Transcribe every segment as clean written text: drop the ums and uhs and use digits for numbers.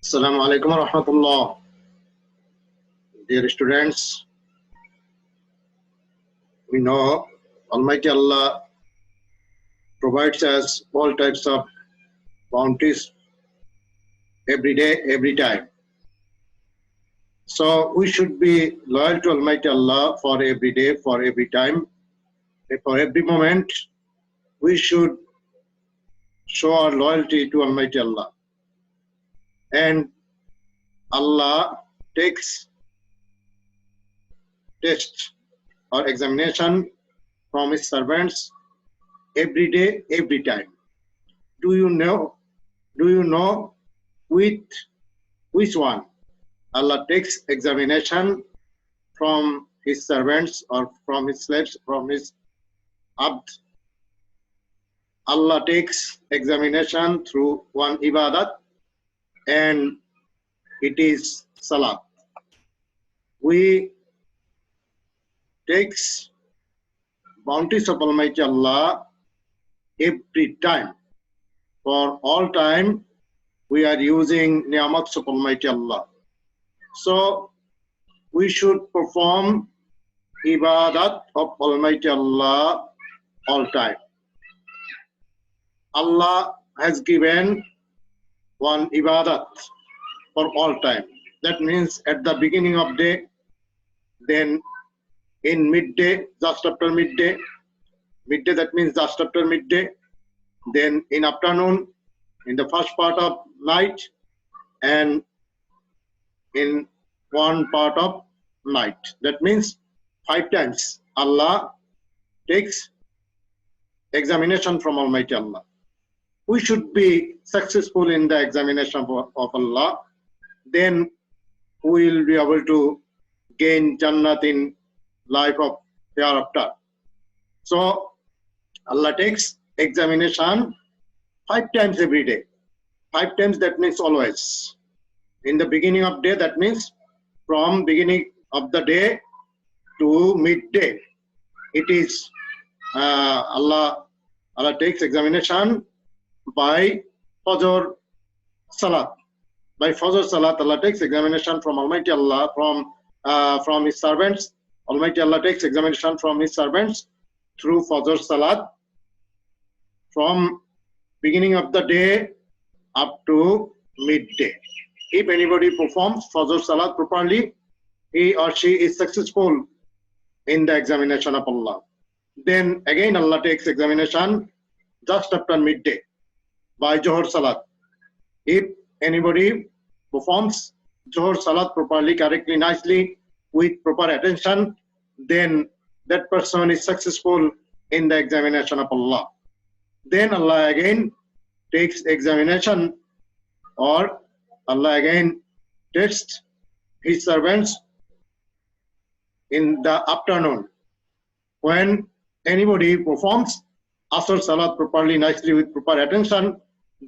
Assalamu alaikum wa rahmatullah. Dear students, we know Almighty Allah provides us all types of bounties every day, every time. So we should be loyal to Almighty Allah for every day, for every time, for every moment. We should show our loyalty to Almighty Allah. And Allah takes test or examination from His servants every day, every time. Do you know with which one Allah takes examination from His servants or from His slaves, from His abd? Allah takes examination through one ibadat, and it is salat. We takes bounties of Almighty Allah every time. For all time, we are using ni'amats of Almighty Allah. So we should perform ibadat of Almighty Allah all time. Allah has given one ibadat for all time. That means at the beginning of day, then in midday, just after midday, that means just after midday, then in afternoon, in the first part of night, and in one part of night. That means 5 times Allah takes examination from Almighty Allah. We should be successful in the examination of Allah, then we will be able to gain Jannat in life of hereafter. So Allah takes examination 5 times every day. 5 times, that means always. In the beginning of day, that means from beginning of the day to midday. It is Allah takes examination by Fajr Salat. By Fajr Salat, Allah takes examination from Almighty Allah, from His servants. Almighty Allah takes examination from His servants through Fajr Salat, from beginning of the day up to midday. If anybody performs Fajr Salat properly, he or she is successful in the examination of Allah. Then again Allah takes examination just after midday by Johar Salat. If anybody performs Johar Salat properly, correctly, nicely, with proper attention, then that person is successful in the examination of Allah. Then Allah again takes examination, or Allah again tests His servants in the afternoon. When anybody performs Asr Salat properly, nicely, with proper attention,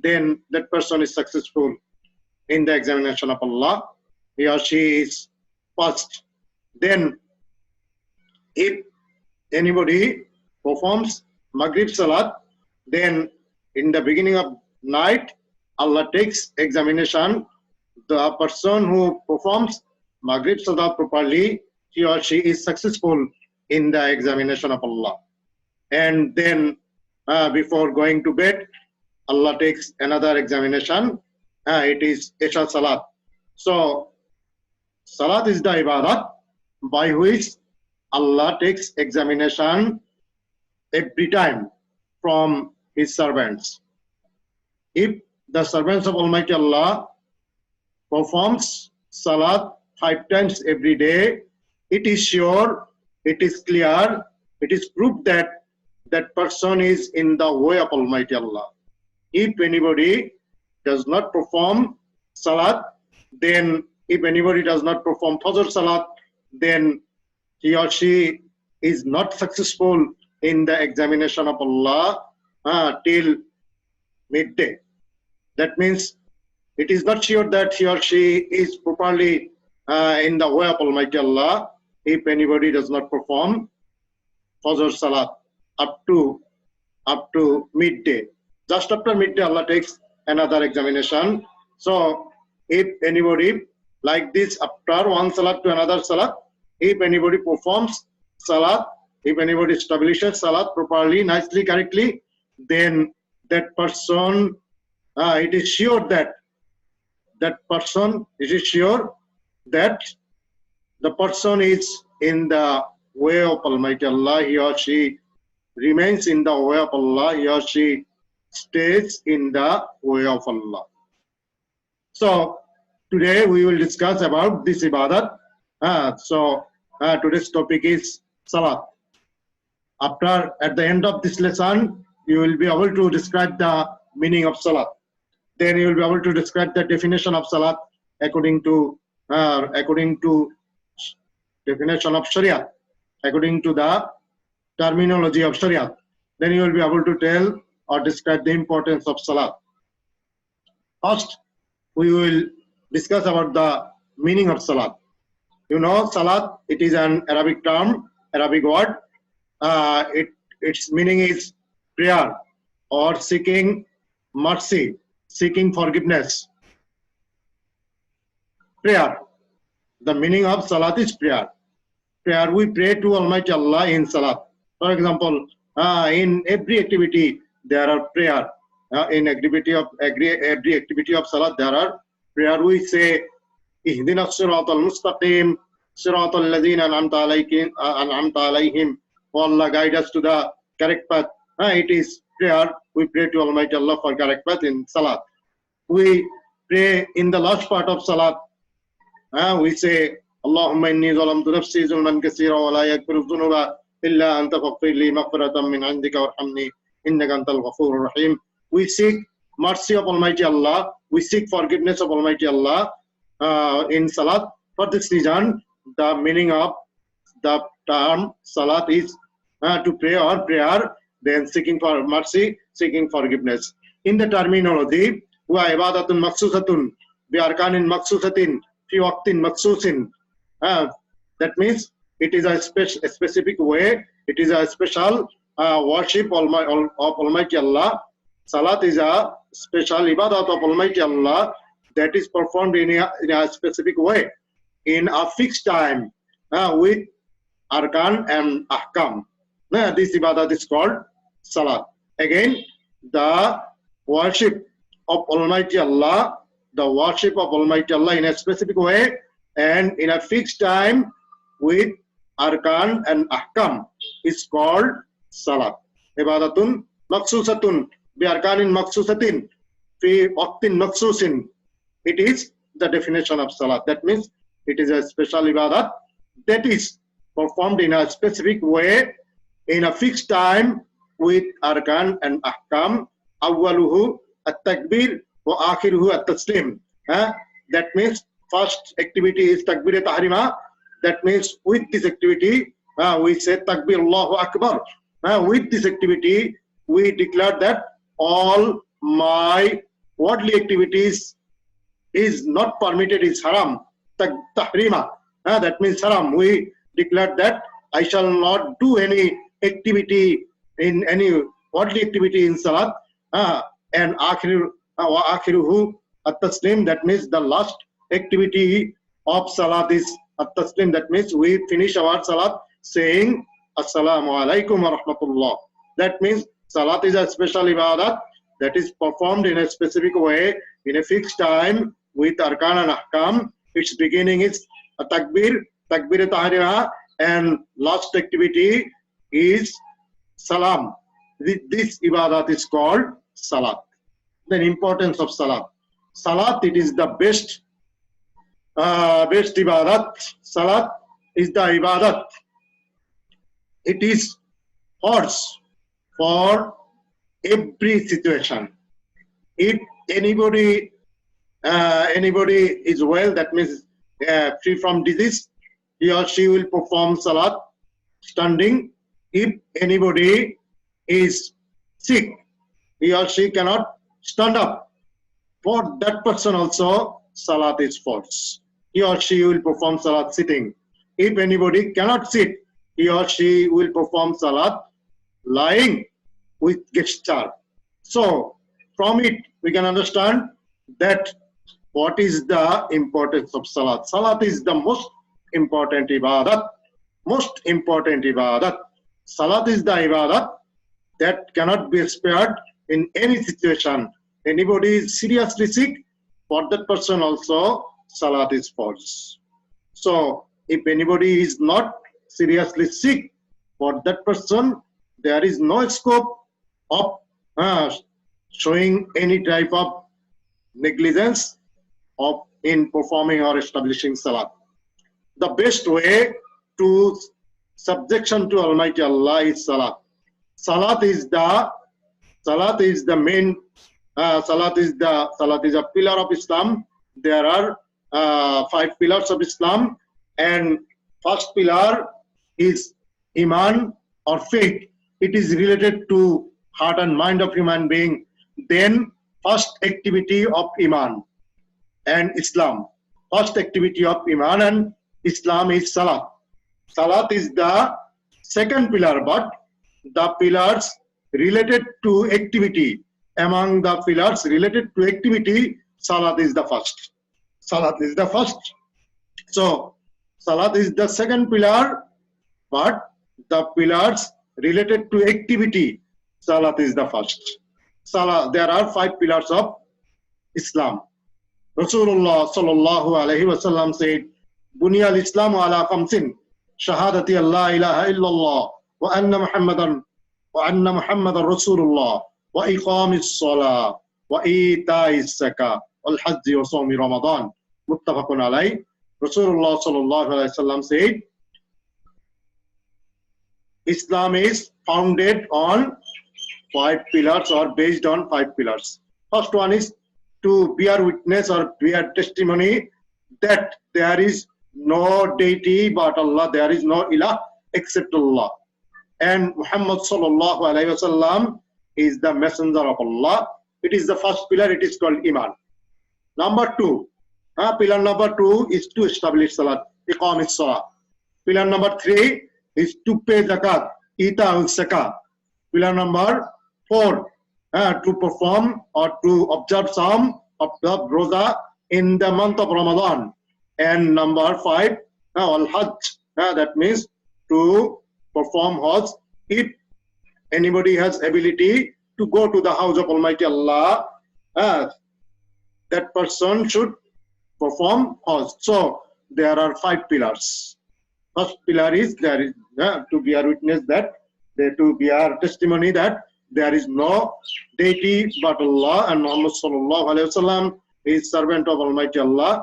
then that person is successful in the examination of Allah. He or she is passed. Then if anybody performs Maghrib Salat, then in the beginning of night, Allah takes examination. The person who performs Maghrib Salat properly, he or she is successful in the examination of Allah. And then before going to bed, Allah takes another examination. It is Isha Salat. So Salat is the ibadat by which Allah takes examination every time from His servants. If the servants of Almighty Allah performs Salat 5 times every day, it is sure, it is clear, it is proof that that person is in the way of Almighty Allah. If anybody does not perform Salat, then if anybody does not perform Fajr Salat, then he or she is not successful in the examination of Allah till midday. That means it is not sure that he or she is properly in the way of Almighty Allah if anybody does not perform Fajr Salat up to midday. Just after midday, Allah takes another examination. So if anybody like this after one salat to another salat, if anybody performs salat, if anybody establishes salat properly, nicely, correctly, then that person, it is sure that the person is in the way of Almighty Allah. He or she remains in the way of Allah. He or she stays in the way of Allah. So today we will discuss about this ibadat. Today's topic is salat. At the end of this lesson, you will be able to describe the meaning of salat. Then you will be able to describe the definition of salat according to definition of Sharia, according to the terminology of Sharia. Then you will be able to tell or describe the importance of salat. First, we will discuss about the meaning of salat. You know, salat, it is an Arabic term, Arabic word. Its meaning is prayer or seeking mercy, seeking forgiveness. Prayer. The meaning of salat is prayer. Prayer, we pray to Almighty Allah in salat. For example, in every activity there are prayer. In every activity of salat there are prayer. We say, Ihdina siratal mustaqim, siratal ladhina an'amta alayhim. Oh Allah, guide us to the correct path. It is prayer. We pray to Almighty Allah for correct path in salat. We pray in the last part of salat. We say, Allahumma inni zalamtu nafsi zulman kaseera wa la yaghfiru dhunuba illa anta faghfir li maghfiratan min 'indika warhamni innaka antal ghafurur rahim. We seek mercy of Almighty Allah. We seek forgiveness of Almighty Allah in salat. For this reason, the meaning of the term salat is to pray or prayer, then seeking for mercy, seeking forgiveness. In the terminology, huwa ibadatun maksusatun bi arkanin maksusatin fi waqtin maksusin. That means it is a specific way. It is a special worship of Almighty Allah. Salat is a special ibadat of Almighty Allah that is performed in a specific way, in a fixed time, with arkan and ahkam. This ibadat is called salat. Again, the worship of Almighty Allah, in a specific way and in a fixed time with arkan and ahkam is called salat. Ibadatun maksusatun bi arkanin maksusatin fi waqtin maksusin. It is the definition of salat. That means it is a special ibadat that is performed in a specific way in a fixed time with arkan and ahkam. Awwaluhu at-takbir wa akhiruhu at-taslim. That means first activity is takbir tahrima. That means with this activity we say takbir Allahu Akbar. With this activity we declare that all my worldly activities is not permitted, is haram. Tahrima. That means haram. We declare that I shall not do any activity in any worldly activity in salat. And akhiruhu at-taslim. That means the last activity of salat is at-taslim. That means we finish our salat saying Assalamu alaikum wa rahmatullah. That means salat is a special ibadat that is performed in a specific way, in a fixed time with arkan and ahkam. Its beginning is a takbir tahrima, and last activity is salam. This ibadat is called salat. The importance of salat. Salat, it is the best ibadat. Salat is the ibadat. It is horse for every situation. If anybody is well, that means free from disease, he or she will perform salat standing. If anybody is sick, he or she cannot stand up. For that person also, salat is false. He or she will perform salat sitting. If anybody cannot sit, he or she will perform salat lying with gesture. So from it we can understand that what is the importance of salat. Salat is the most important ibadat. Most important ibadat. Salat is the ibadat that cannot be spared in any situation. Anybody is seriously sick, for that person also salat is false. So if anybody is not seriously sick, for that person there is no scope of showing any type of negligence of in performing or establishing salat. The best way to subjection to Almighty Allah is salat. Salat is the main. Salat is a pillar of Islam. There are 5 pillars of Islam, and first pillar is iman or faith. It is related to heart and mind of human being. Then first activity of iman and Islam. First activity of iman and Islam is salat. Salat is the second pillar, but the pillars related to activity, among the pillars related to activity, salat is the first. Salat is the first. So salat is the second pillar, but the pillars related to activity, salat is the first. Salat, there are 5 pillars of Islam. Rasulullah sallallahu alaihi wasallam said, "Bunya al-Islamu ala khamsin, shahadati Allah ilaha illallah, wa anna Muhammadan Rasulullah, wa iqamis salah, wa ita'is zakah, wal hajji wa sawmi Ramadan." Muttafaqun alayh. Rasulullah sallallahu alaihi wasallam said, Islam is founded on 5 pillars or based on 5 pillars. First one is to bear witness or bear testimony that there is no deity but Allah, there is no ilah except Allah. And Muhammad sallallahu alaihi wasallam is the messenger of Allah. It is the first pillar, it is called iman. Number 2, pillar number 2 is to establish salat, iqam salah. Pillar number 3 is to pay zakat, ita zakah. Pillar number 4, to perform or to observe some of the roza in the month of Ramadan. And number 5, al-hajj, that means to perform hajj. If anybody has ability to go to the house of Almighty Allah, that person should perform hajj. So there are 5 pillars. First pillar is there is to bear witness that, to bear testimony that there is no deity but Allah, and Muhammad sallallahu alaihi wasallam is servant of Almighty Allah.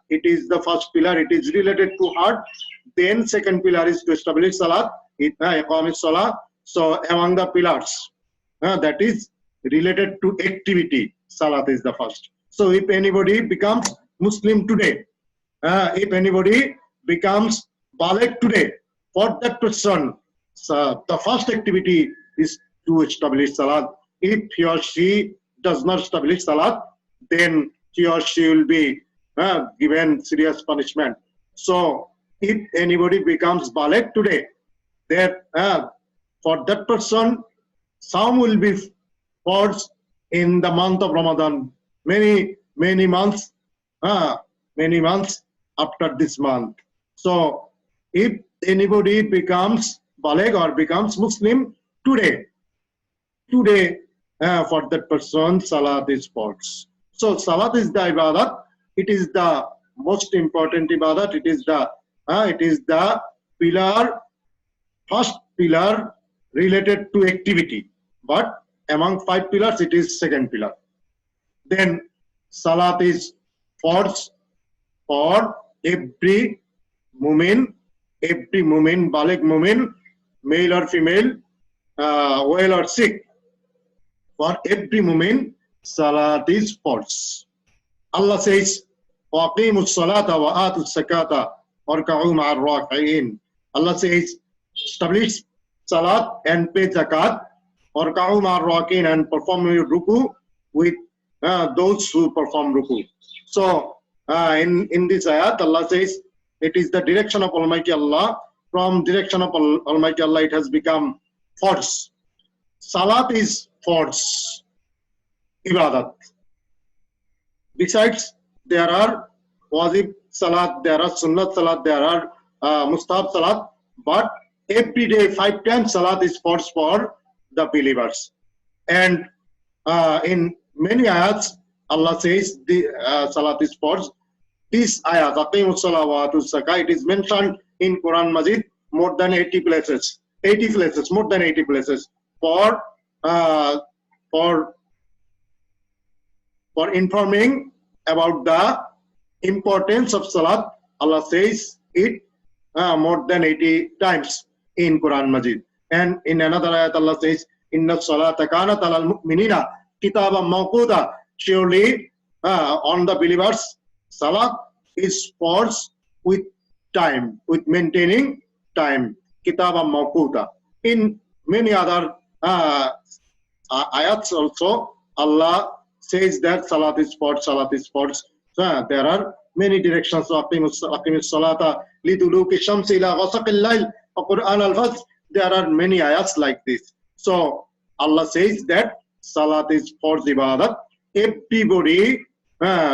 It is the first pillar. It is related to heart. Then second pillar is to establish salat, iqam salah. So among the pillars, that is related to activity, salat is the first. So if anybody becomes Muslim today, if anybody becomes baligh today, for that person, the first activity is to establish salat. If he or she does not establish salat, then he or she will be given serious punishment. So if anybody becomes baligh today, that for that person, some will be forced in the month of Ramadan, many months after this month. So if anybody becomes baligh or becomes Muslim today, for that person, salat is false. So salat is the ibadat. It is the most important ibadat. It is the pillar, first pillar related to activity. But among 5 pillars, it is second pillar. Then salat is false for every mu'min, baligh mu'min, male or female, well or sick. For every mu'min, salat is false. Allah says, وَأَقِيمُوا الصَّلَاةَ وَآتُوا الزَّكَاةَ وَارْكَعُوا مَعَ الرَّاكِعِينَ. Allah says, establish salat and pay zakat, وَارْكَعُوا مَعَ الرَّاكِعِينَ, and perform ruku with those who perform ruku. So in this ayat, Allah says, it is the direction of Almighty Allah. From direction of Almighty Allah, it has become false. Salat is false. ibadat. Besides, there are wajib salat, there are sunnat salat, there are mustahab salat, but every day 5 times salat is for the believers. And in many ayats, Allah says the salat is forced. This ayat, Aqimus Salawatu Zakah, it is mentioned in Quran Majid more than 80 places. 80 places, more than 80 places for informing about the importance of salat. Allah says it more than 80 times in Quran Majid. And in another ayat, Allah says, Inna salata kanat alal mu'minina kitaban mawquta. Surely on the believers, salat is forced with time, with maintaining time. Kitaban mawquta. In many other ayats also, Allah says that salat is forced, salat is forced. So there are many directions. Aqimus salata liduluki shamsi ila ghasaqil layl wa Quran al-fajr. There are many ayats like this. So Allah says that salat is for ibadat. Everybody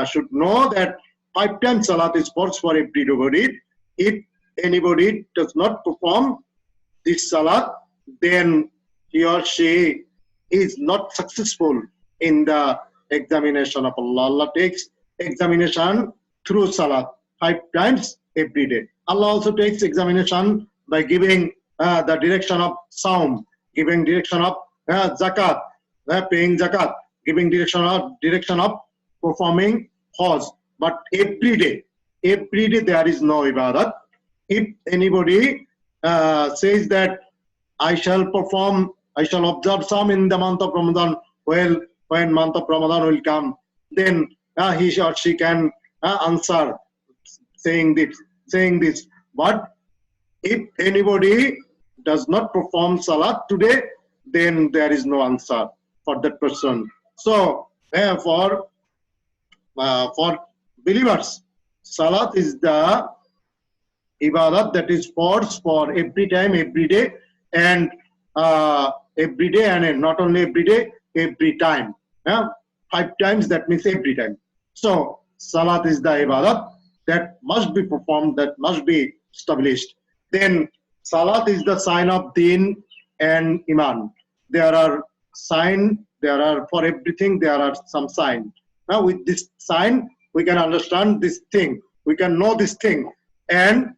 should know that 5 times salat is for everybody. If anybody does not perform this salat, then he or she is not successful in the examination of Allah. Allah takes examination through salat 5 times every day. Allah also takes examination by giving the direction of saum, giving direction of zakat, paying zakat, giving direction of performing hajj. But every day there is no ibadat. If anybody says that I shall observe some in the month of Ramadan, well, when month of Ramadan will come, then he or she can answer saying this. But if anybody does not perform salat today, then there is no answer for that person. So for believers, salat is the ibadat that is forced for every time, every day, and every day, and not only every day, every time. 5 times, that means every time. So salat is the ibadat that must be performed, that must be established. Then salat is the sign of deen and iman. There are for everything there are some sign. Now with this sign we can understand this thing, we can know this thing. And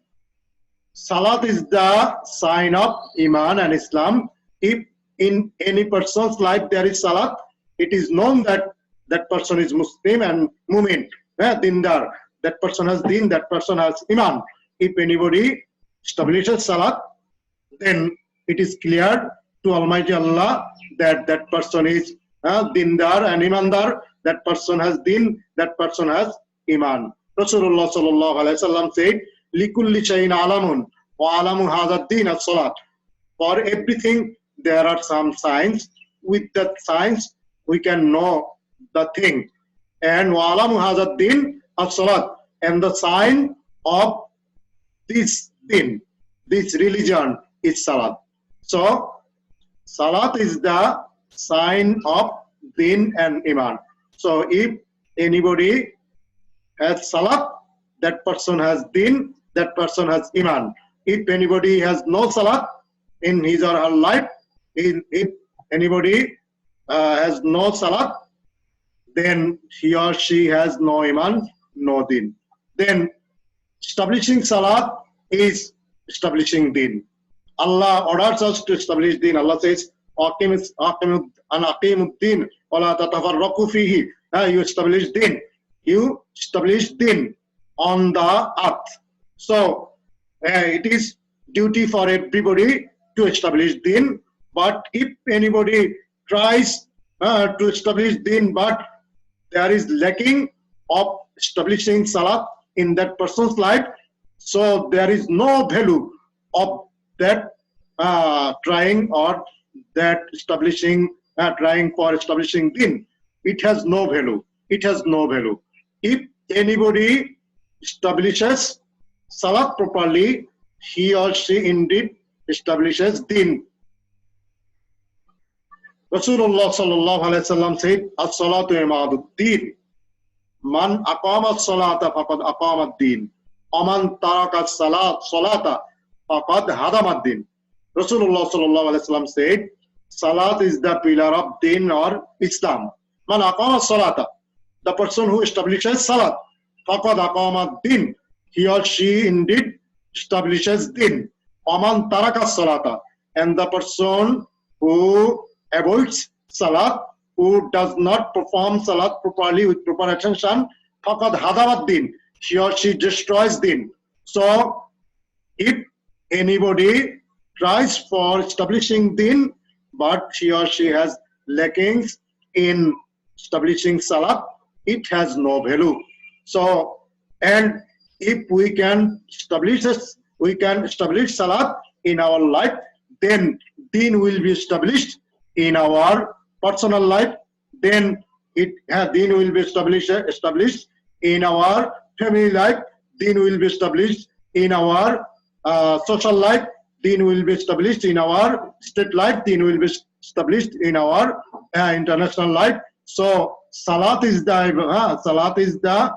salat is the sign of iman and Islam. If in any person's life there is salat, it is known that that person is Muslim and mu'min, dindar. That person has deen, that person has iman. If anybody establishes salat, then it is clear to Almighty Allah that that person is dindar and imandar. That person has deen, that person has iman. Rasulullah sallallahu alaihi wasallam said, "Likulli shay'in alamun wa alamu hadha din as-salat." For everything there are some signs. With that signs we can know the thing. And wa alamu hadha din as-salat, and the sign of this din, this religion is salat. So salat is the sign of din and iman. So if anybody has salat, that person has din, that person has iman. If anybody has no salat in his or her life, if anybody has no salat, then he or she has no iman, no din. Then establishing salat is establishing din. Allah orders us to establish din. Allah says, Aqimuddin wa la tatafarraqu fihi. You establish din. You establish din on the earth. So it is duty for everybody to establish din. But if anybody tries to establish din, but there is lacking of establishing salat in that person's life, so there is no value of that trying or that establishing, trying for establishing din. It has no value. It has no value. If anybody establishes salat properly, he or she indeed establishes din. Rasulullah sallallahu alaihi wasallam said, "As-salatu imaduddin. Man aqama as-salata faqad aqama ad-din. Aman taraka as-salata faqad hadama ad-din." Rasulullah sallallahu alaihi wasallam said, "Salat is the pillar of din or Islam. Man aqama as-salata, the person who establishes salat, faqad aqama ad-din, he or she indeed establishes din. Aman taraka as-salata, and the person who avoids salat, who does not perform salat properly with proper attention, faqad hadama ad-din, he or she destroys din." So if anybody tries for establishing din, but he or she has lackings in establishing salat, it has no value. So, and if we can establish salat in our life, then din will be established in our personal life. Then din will be established in our family life. Din will be established in our social life. Din will be established in our state life. Din will be established in our international life. So salat is the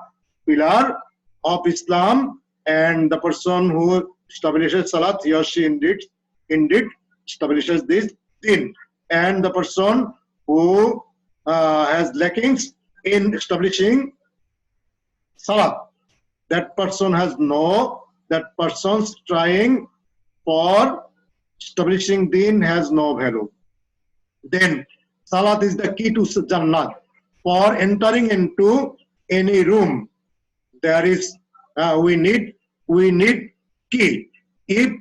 pillar of Islam, and the person who establishes salat, he or she indeed establishes this din. And the person who has lackings in establishing salat, that person's trying for establishing din has no value. Then salat is the key to Jannah. For entering into any room, there is we need key. If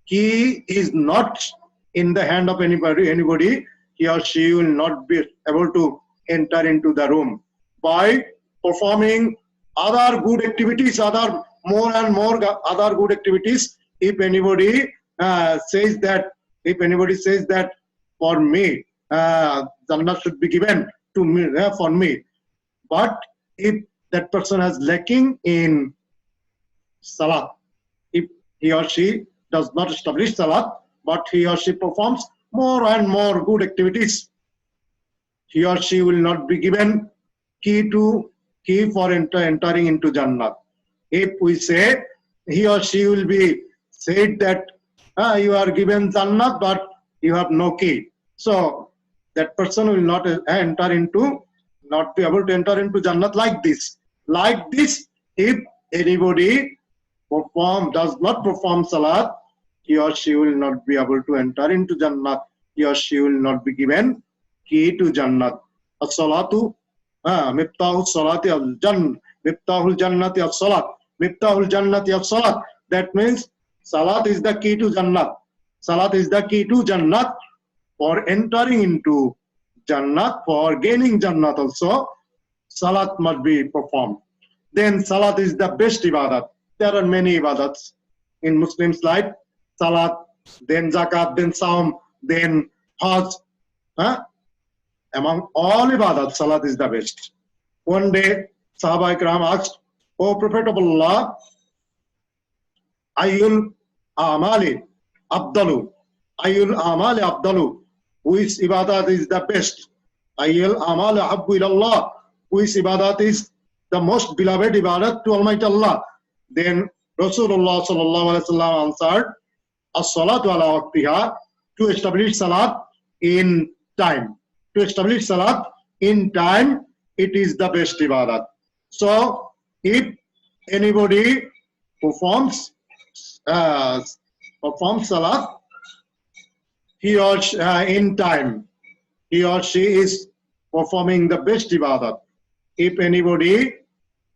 key is not in the hand of anybody, he or she will not be able to enter into the room. By performing other good activities, other good activities, if anybody says that for me, Jannah should be given to me, for me. But if that person has lacking in salat, if he or she does not establish salat, but he or she performs more and more good activities, he or she will not be given key for entering into Jannah. If we say, he or she will be said that you are given Jannah, but you have no key. So that person will not be able to enter into Jannah like this. Like this, if anybody does not perform salat, he or she will not be able to enter into Jannah. He or she will not be given key to Jannah. As-salatu miftahul salati al-jannah, miftahul jannati as-salat, miftahul jannati as-salat. That means salat is the key to Jannah. Salat is the key to Jannah. For entering into Jannah, for gaining Jannah also, salat must be performed. Then salat is the best ibadat. There are many ibadats in Muslims' life. Salat, then zakat, then saum, then hajj. Among all ibadat, salat is the best. One day, Sahaba Ikram asked, "O Prophet of Allah, Ayyul amali abdalu, Ayyul amali abdalu, which ibadat is the best? Ayyul amali habbu ilallah, which ibadat is the most beloved ibadat to Almighty Allah?" Then Rasulullah sallallahu alaihi wasallam answered, "As-salatu ala waqtiha," to establish salat in time. To establish salat in time, it is the best ibadat. So if anybody performs salat, he or she, in time, he or she is performing the best ibadat. If anybody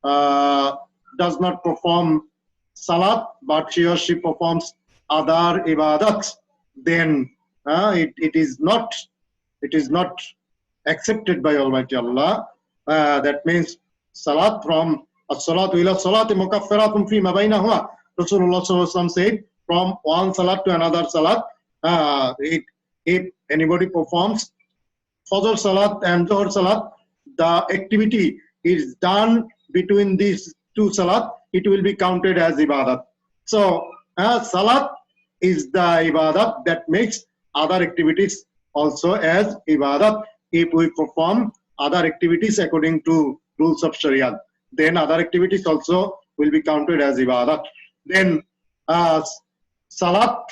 does not perform salat, but he or she performs other ibadats, then it is not accepted by Almighty Allah. That means salat from as-salatu ila salati mukaffiratun fi ma bainahuma. Rasulullah sallallahu alaihi wasallam said, from one salat to another salat, if anybody performs Fajr salat and Zuhr salat, the activity is done between these two salat, it will be counted as ibadat. So salat is the ibadat that makes other activities also as ibadat. If we perform other activities according to rules of Sharia, then other activities also will be counted as ibadat. Then salat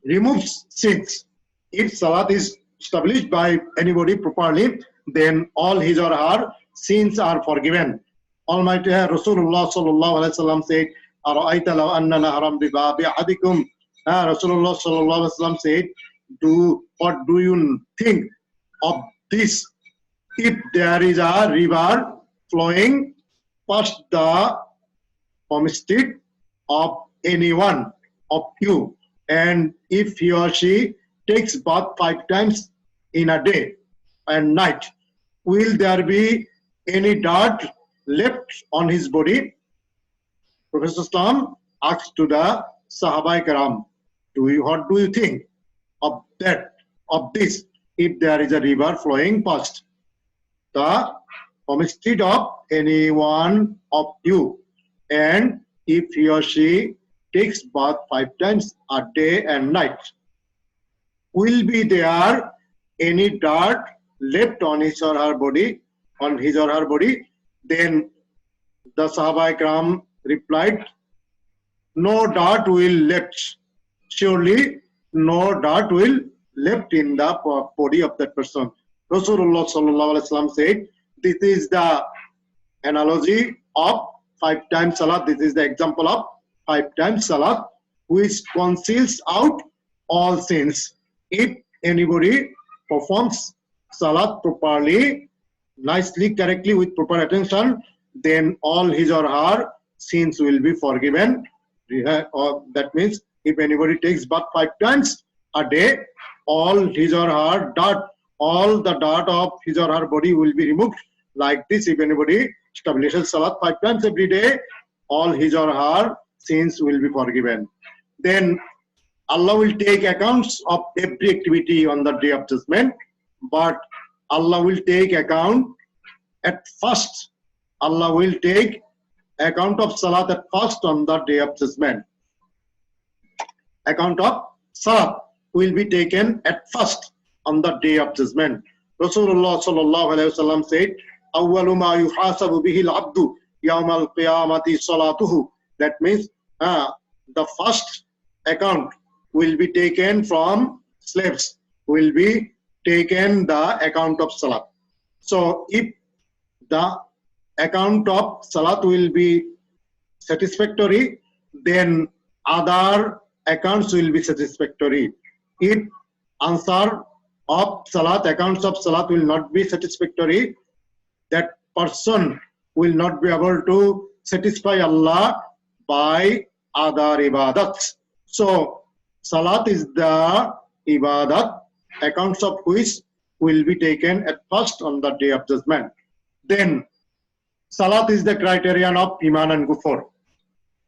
removes sins. If salat is established by anybody properly, then all his or her sins are forgiven. Almighty Rasulullah sallallahu alaihi wasallam said, "Ara'aita law anna nahram bi babi ahadikum." Rasulullah sallallahu alaihi wasallam said, what do you think of this? If there is a river flowing past the homestead of anyone of you, and if he or she takes bath 5 times in a day and night, will there be any dirt left on his body? Professor Islam asked to the Sahaba Karam, what do you think of this, if there is a river flowing past the homestead of any one of you, and if he or she takes bath 5 times a day and night, will be there any dirt left on his or her body, Then the Sahaba Ikram replied, no dirt will left. Surely no dirt will left in the body of that person. Rasulullah sallallahu alaihi wasallam said, this is the analogy of 5 times salat. This is the example of 5 times salat, which conceals out all sins. If anybody performs salat properly, nicely, correctly, with proper attention, then all his or her sins will be forgiven. That means if anybody takes bath 5 times a day, all his or her dirt, all the dirt of his or her body will be removed. Like this, if anybody establishes salat 5 times every day, all his or her sins will be forgiven. Then Allah will take accounts of every activity on the day of judgment, but Allah will take account at first. Allah will take account of salat at first on the day of judgment. Account of salat will be taken at first on the day of judgment. Rasulullah sallallahu alaihi wasallam said, "Awwalu ma yuhasabu bihi al-abdu yawm al-qiyamati salatuhu." That means the first account will be taken from slaves, will be taken the account of salat. So if the account of salat will be satisfactory, then other accounts will be satisfactory. If answer of salat, accounts of salat will not be satisfactory, that person will not be able to satisfy Allah by other ibadats. So salat is the ibadat, accounts of which will be taken at first on the day of judgment. Then salat is the criterion of iman and kufr.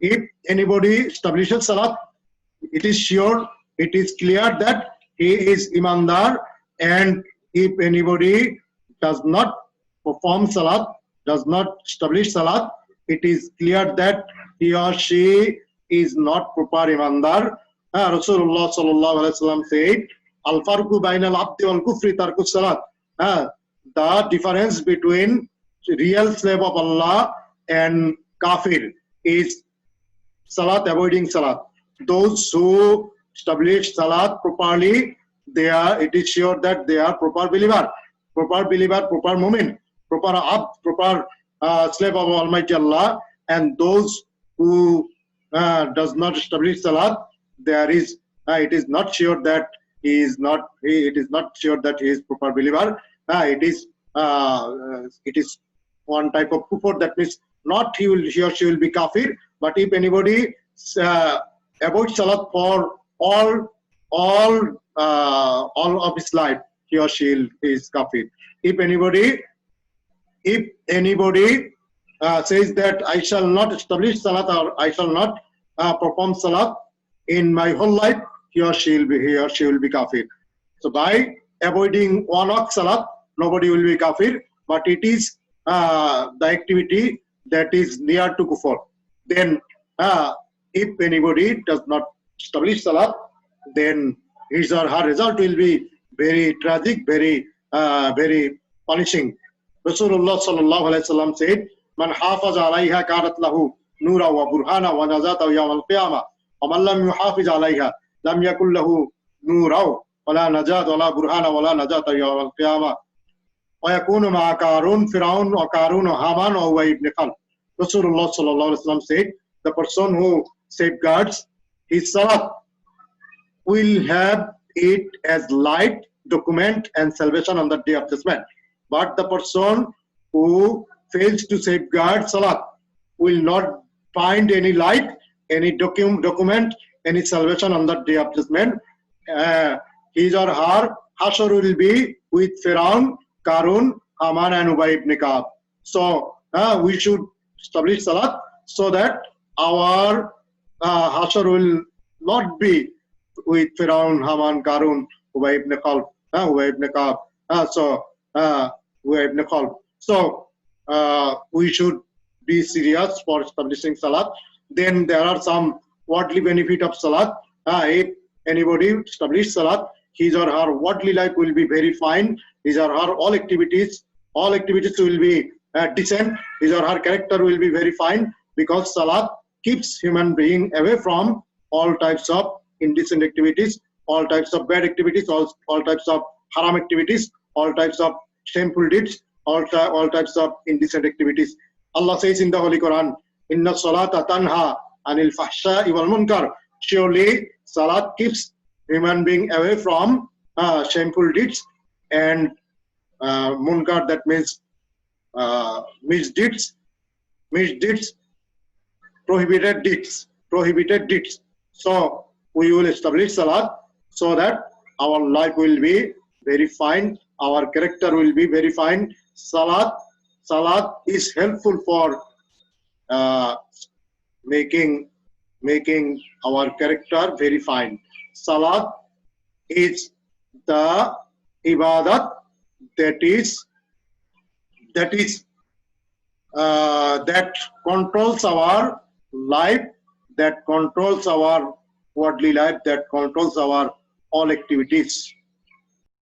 If anybody establishes salat, it is sure, it is clear that he is imandar, and if anybody does not perform salat, does not establish salat, it is clear that he or she is not proper imandar. Rasulullah sallallahu alaihi wasallam said, "Al-farqu bayna al-abdi wal-kufri tarku salat." The difference between real slave of Allah and kafir is salat, avoiding salat. Those who establish salat properly, it is sure that they are proper believer, proper mu'min, proper abd, proper slave of Almighty Allah. And those who does not establish salat, it is not sure that he is sure that he is proper believer. It is one type of kufr. That means not he or she will be kafir, but if anybody avoids salat for all of his life, he or she is kafir. If anybody says that I shall not establish salat, or I shall not perform salat in my whole life, he or she will be kafir. So by avoiding one waqt salat, nobody will be kafir, but it is the activity that is near to kufr. Then if anybody does not establish salat, then his or her result will be very tragic, very punishing. Rasulullah sallallahu alaihi wasallam said, "Man hafiz alayha kanat lahu nura wa burhana wa najata yawm al-qiyamah. Wa man lam yuhafiz alayha lam yakul lahu nura wa la najat wa la burhana wa la najata yawm al-qiyamah. Wa yakunu ma'a Qarun, Firaun wa Qarun wa Haman wa Ubay ibn Khalaf." Rasulullah sallallahu alaihi wasallam said, the person who safeguards his salat will have it as light, document, and salvation on the day of judgment. But the person who fails to safeguard salat will not find any light, any document, any salvation on the day of judgment. His or her hashar will be with Firaun, Qarun, Haman, and Ubay ibn Ka'ab. So we should establish salat so that our hashar will not be with Firaun, Haman, Qarun, Ubay ibn Khalaf, Ubay ibn Ka'ab. Ubay ibn Khalaf. So we should be serious for establishing salat. Then there are some worldly benefit of salat. If anybody establish salat, his or her worldly life will be very fine. His or her all activities will be decent. His or her character will be very fine, because salat keeps human being away from all types of indecent activities, all types of bad activities, all types of haram activities, all types of shameful deeds, all types of indecent activities. Allah says in the Holy Quran, "Inna salata tanha anil fahsha'i wal munkar." Surely salat keeps human being away from shameful deeds and munkar, that means misdeeds, prohibited deeds. So we will establish salat so that our life will be very fine, our character will be very fine. Salat is helpful for making our character very fine. Salat is the ibadat that controls our life, that controls our worldly life, that controls our all activities.